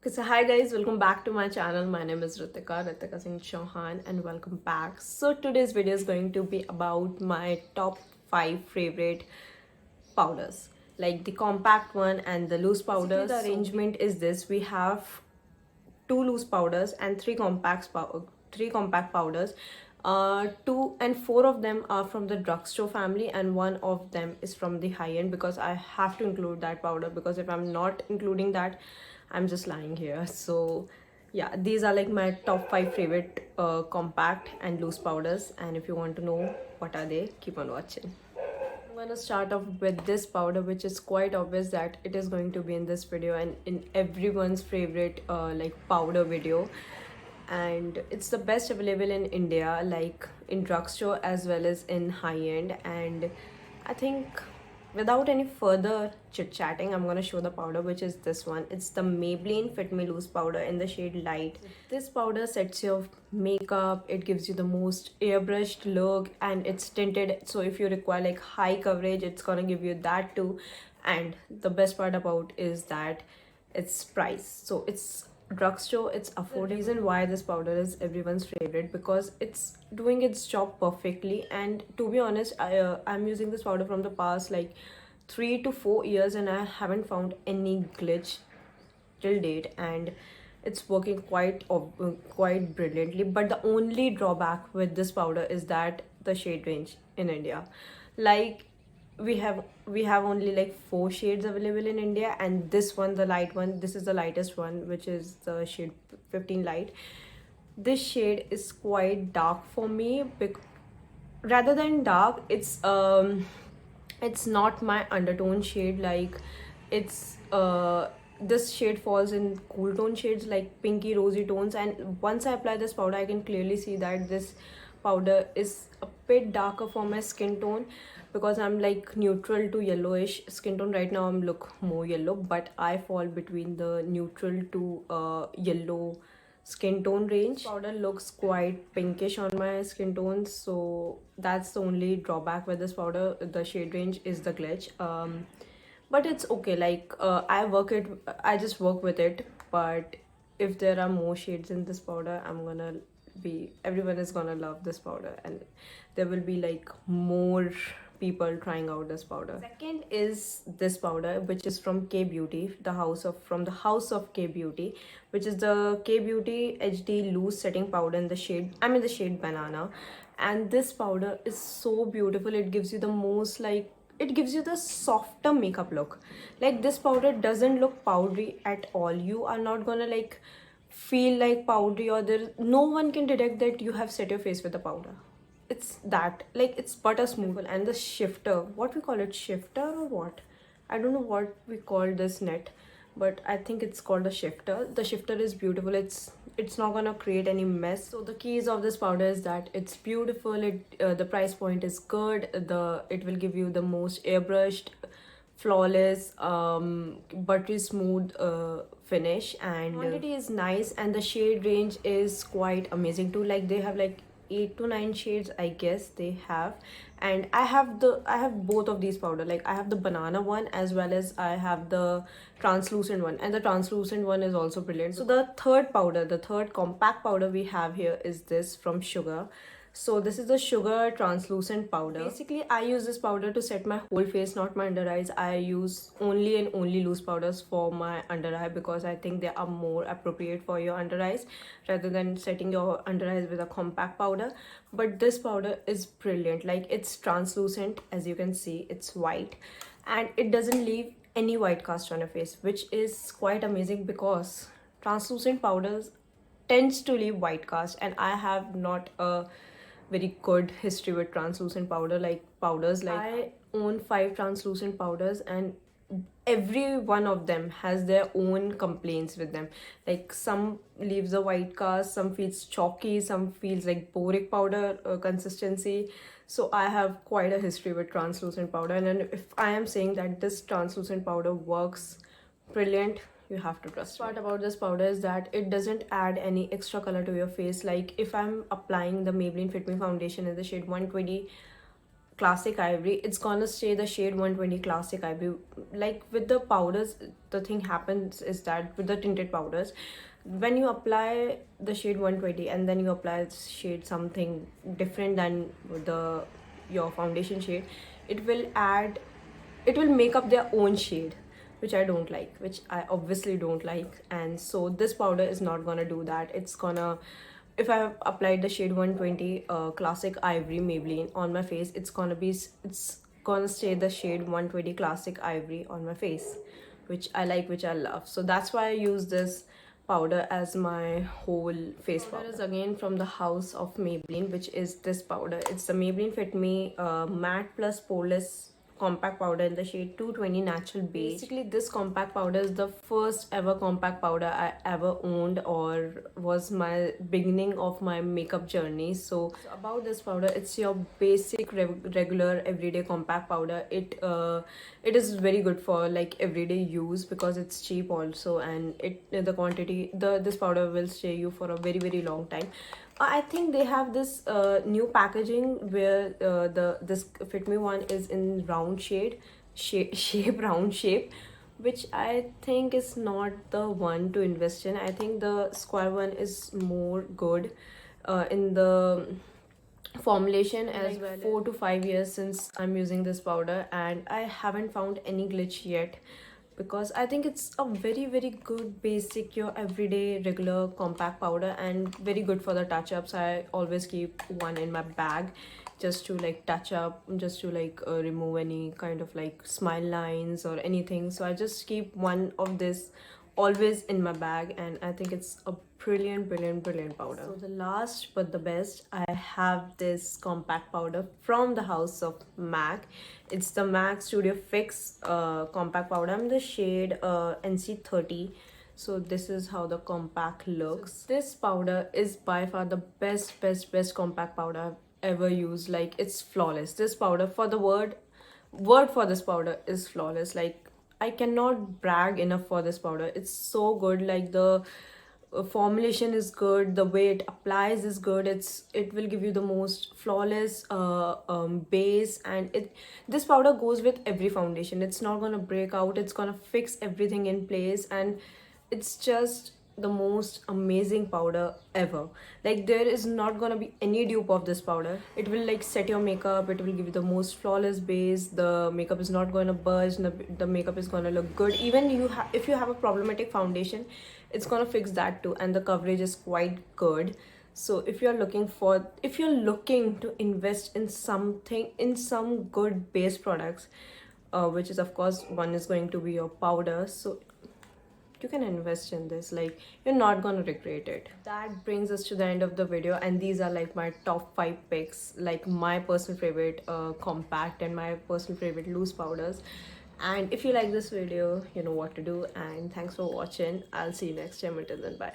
Okay, so hi guys, welcome back to my channel. My name is Ritika Singh Chauhan, and welcome back. So today's video is going to be about my top 5 favorite powders, like the compact one and the loose powders. Basically, the arrangement is this: we have two loose powders and three compact powders. Two and four of them are from the drugstore family, and one of them is from the high end because I have to include that powder, because if I'm not including that, I'm just lying here. So yeah, these are like my top 5 favorite compact and loose powders, and if you want to know what are they, keep on watching. I'm gonna start off with this powder, which is quite obvious that it is going to be in this video and in everyone's favorite like powder video. And it's the best available in India, like in drugstore as well as in high end. And I think without any further chit chatting, I'm gonna show the powder, which is this one. It's the Maybelline Fit Me Loose powder in the shade light. This powder sets your makeup, it gives you the most airbrushed look, and it's tinted, so if you require like high coverage, it's gonna give you that too. And the best part about is that it's price, so it's drugstore, it's affordable. The reason why this powder is everyone's favorite, because it's doing its job perfectly. And to be honest, I'm using this powder from the past like 3 to 4 years, and I haven't found any glitch till date, and it's working quite brilliantly. But the only drawback with this powder is that the shade range in India, like we have only like 4 shades available in India, and this one, the light one, this is the lightest one, which is the shade 15 light. This shade is quite dark for me, rather than dark, it's not my undertone shade. Like it's this shade falls in cool tone shades like pinky rosy tones, and once I apply this powder, I can clearly see that this powder is a bit darker for my skin tone, because I'm like neutral to yellowish skin tone right now. I'm look more yellow, but I fall between the neutral to yellow skin tone range. Powder looks quite pinkish on my skin tone, so that's the only drawback with this powder. The shade range is the glitch. But it's okay. Like I just work with it. But if there are more shades in this powder, everyone is gonna love this powder, and there will be like more people trying out this powder. Second is this powder, which is from K Beauty, the house of K Beauty, which is the K Beauty HD loose setting powder in the shade banana. And this powder is so beautiful. It gives you the most like, it gives you the softer makeup look. Like this powder doesn't look powdery at all. You are not gonna like feel like powdery, or there no one can detect that you have set your face with a powder. It's that, like, it's butter smooth. And the shifter, what we call it, shifter or what, I don't know what we call this net, but I think it's called a shifter. The shifter is beautiful. It's not gonna create any mess. So the keys of this powder is that it's beautiful, the price point is good, it will give you the most airbrushed, flawless, buttery smooth finish, and quantity is nice, and the shade range is quite amazing too. Like they have like 8 to 9 shades, I guess they have. And I have both of these powder. Like I have the banana one as well as I have the translucent one, and the translucent one is also brilliant. So the third compact powder we have here is this from Sugar. So this is the Sugar translucent powder. Basically, I use this powder to set my whole face, not my under eyes. I use only and only loose powders for my under eye, because I think they are more appropriate for your under eyes rather than setting your under eyes with a compact powder. But this powder is brilliant. Like it's translucent, as you can see, it's white, and it doesn't leave any white cast on your face, which is quite amazing, because translucent powders tends to leave white cast, and I have not a very good history with translucent powders. Like I own 5 translucent powders, and every one of them has their own complaints with them. Like some leaves a white cast, some feels chalky, some feels like boric powder consistency. So I have quite a history with translucent powder, and then if I am saying that this translucent powder works brilliant, you have to trust me. Part about this powder is that it doesn't add any extra color to your face. Like if I'm applying the Maybelline Fit Me foundation in the shade 120 Classic Ivory. It's gonna stay the shade 120 Classic Ivory. Like with the powders, the thing happens is that with the tinted powders, when you apply the shade 120 and then you apply shade something different than the your foundation shade, it will add, it will make up their own shade, which I don't like, which I obviously don't like. And so this powder is not gonna do that. It's gonna, if I have applied the shade 120 Classic Ivory Maybelline on my face, it's gonna stay the shade 120 Classic Ivory on my face, which I like, which I love. So that's why I use this powder as my whole face powder. Is again from the house of Maybelline, which is this powder. It's the Maybelline Fit Me Matte Plus Poreless compact powder in the shade 220 Natural Beige. Basically, this compact powder is the first ever compact powder I ever owned, or was my beginning of my makeup journey. So about this powder, it's your basic regular everyday compact powder. It is very good for like everyday use because it's cheap also, and the quantity, this powder will stay you for a very long time. I think they have this new packaging where this Fit Me one is in round shape round shape, which I think is not the one to invest in. I think the square one is more good in the formulation as well. 4 to 5 years since I'm using this powder and I haven't found any glitch yet, because I think it's a very good basic your everyday regular compact powder and very good for the touch-ups. I always keep one in my bag just to like touch up, just to like remove any kind of like smile lines or anything. So I just keep one of this always in my bag, and I think it's a brilliant powder. So the last but the best, I have this compact powder from the house of M.A.C. It's the M.A.C Studio Fix compact powder. I'm the shade NC30. So this is how the compact looks. So this powder is by far the best compact powder I've ever used. Like, it's flawless. This powder, for the word for this powder is flawless. Like, I cannot brag enough for this powder. It's so good. Like, the formulation is good, the way it applies is good. It will give you the most flawless base, and this powder goes with every foundation. It's not gonna break out, it's gonna fix everything in place, and it's just the most amazing powder ever. Like, there is not gonna be any dupe of this powder. It will like set your makeup, it will give you the most flawless base. The makeup is not gonna budge, the makeup is gonna look good. Even if you have a problematic foundation, it's gonna fix that too, and the coverage is quite good. So if you're looking to invest in something, in some good base products, which is of course one is going to be your powder, so you can invest in this. Like, you're not gonna regret it. That brings us to the end of the video, and these are like my top 5 picks, like my personal favorite compact and my personal favorite loose powders. And if you like this video, you know what to do. And thanks for watching. I'll see you next time. Until then, bye.